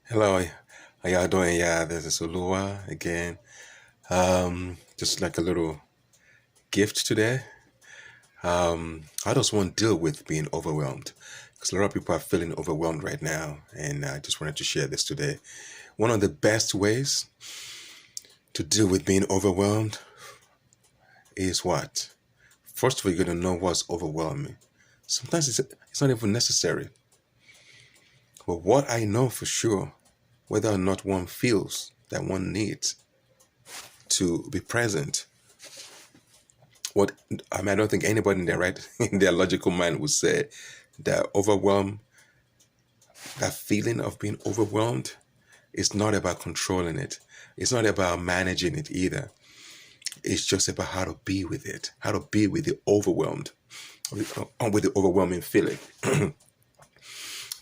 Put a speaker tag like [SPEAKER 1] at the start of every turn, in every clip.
[SPEAKER 1] Hello, how y'all doing? Yeah, this is Ulua again. Just like a little gift today. How does one deal with being overwhelmed? Because a lot of people are feeling overwhelmed right now, and I just wanted to share this today. One of the best ways to deal with being overwhelmed is what? First of all, you're going to know what's overwhelming. Sometimes it's not even necessary. But what I know for sure, whether or not one feels that one needs to be present, what I don't think anybody in their right in their logical mind would say that overwhelm, that feeling of being overwhelmed, is not about controlling it. It's not about managing it either. It's just about how to be with it, how to be with the overwhelmed, with the overwhelming feeling.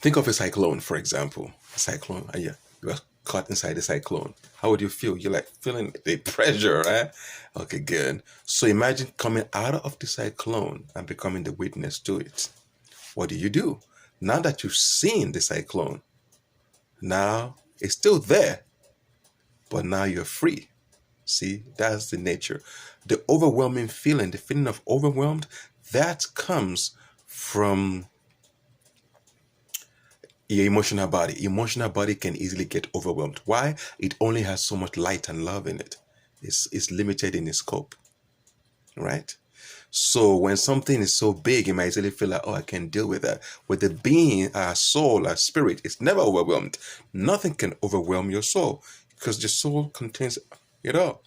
[SPEAKER 1] Think of a cyclone, for example. A cyclone, you are caught inside the cyclone. How would you feel? You're like feeling the pressure, right? Okay, good. So imagine coming out of the cyclone and becoming the witness to it. What do? Now that you've seen the cyclone, now it's still there, but now you're free. See, that's the nature. The overwhelming feeling, the feeling of overwhelmed, that comes from your emotional body. Emotional body can easily get overwhelmed. Why? It only has so much light and love in it. It's limited in its scope, right? So when something is so big, you might easily feel like, oh, I can deal with that. With the being, our soul, our spirit, it's never overwhelmed. Nothing can overwhelm your soul because the soul contains it all.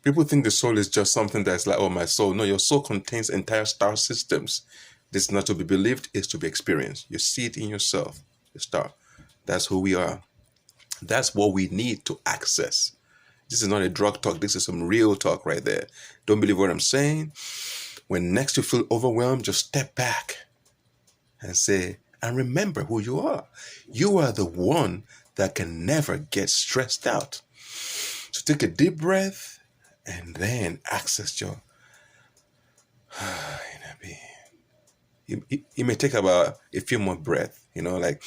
[SPEAKER 1] People think the soul is just something that's like, oh, my soul. No, your soul contains entire star systems. This is not to be believed, it's to be experienced. You see it in yourself, the star. That's who we are. That's what we need to access. This is not a drug talk. This is some real talk right there. Don't believe what I'm saying? When next you feel overwhelmed, just step back and say, and remember who you are. You are the one that can never get stressed out. So take a deep breath and then access your inner being. It may take about a few more breaths, like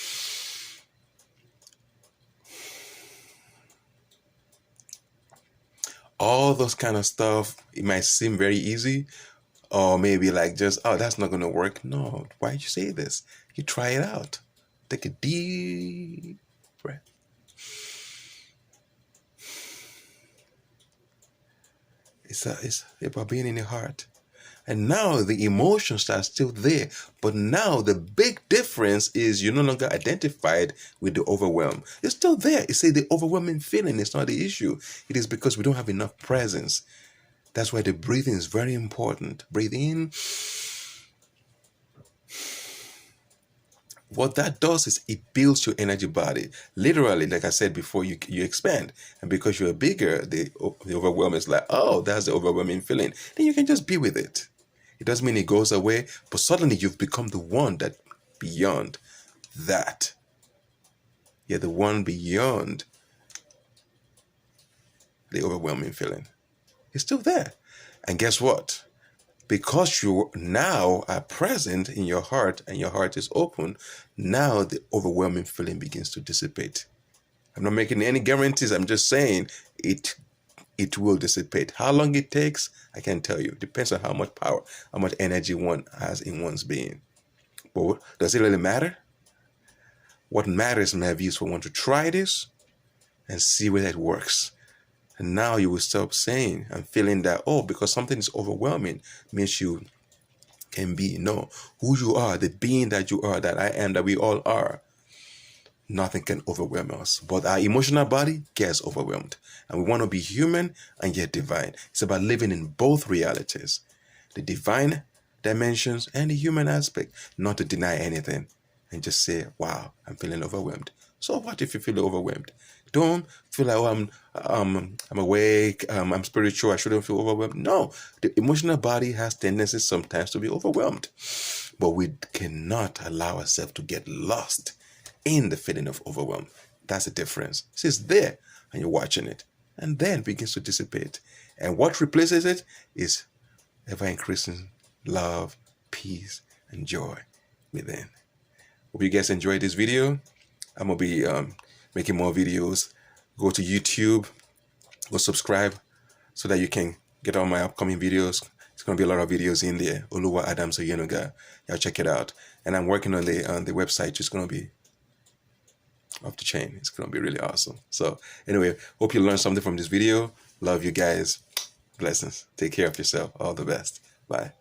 [SPEAKER 1] all those kind of stuff. It might seem very easy, or maybe like just, oh, that's not going to work. No, why'd you say this? You try it out. Take a deep breath. It's about being in your heart. And now the emotions are still there. But now the big difference is you're no longer identified with the overwhelm. It's still there. You see, the overwhelming feeling is not the issue. It is because we don't have enough presence. That's why the breathing is very important. Breathe in. What that does is it builds your energy body. Literally, like I said before, you expand. And because you're bigger, the overwhelm is like, oh, that's the overwhelming feeling. Then you can just be with it. It doesn't mean it goes away, but suddenly you've become the one that beyond that. You're the one beyond the overwhelming feeling. It's still there. And guess what? Because you now are present in your heart and your heart is open, now the overwhelming feeling begins to dissipate. I'm not making any guarantees. I'm just saying it will dissipate. How long it takes, I can't tell you. It depends on how much power, how much energy one has in one's being. But does it really matter? What matters in my view is for one to try this and see whether it works. And now you will stop saying and feeling that, oh, because something is overwhelming means you can be. No, who you are, the being that you are, that I am, that we all are. Nothing can overwhelm us. But our emotional body gets overwhelmed. And we want to be human and yet divine. It's about living in both realities, the divine dimensions and the human aspect, not to deny anything and just say, wow, I'm feeling overwhelmed. So what if you feel overwhelmed? Don't feel like, oh, I'm awake, I'm spiritual, I shouldn't feel overwhelmed. No, the emotional body has tendencies sometimes to be overwhelmed. But we cannot allow ourselves to get lost in the feeling of overwhelm. That's the difference. It's there and you're watching it. And then it begins to dissipate. And what replaces it is ever increasing love, peace, and joy within. Hope you guys enjoyed this video. I'm gonna be making more videos. Go to YouTube, go subscribe so that you can get all my upcoming videos. It's going to be a lot of videos in there. Oluwa Adams-Oyenuga. Y'all check it out. And I'm working on the website. It's going to be off the chain. It's going to be really awesome. So anyway, hope you learned something from this video. Love you guys. Blessings. Take care of yourself. All the best. Bye.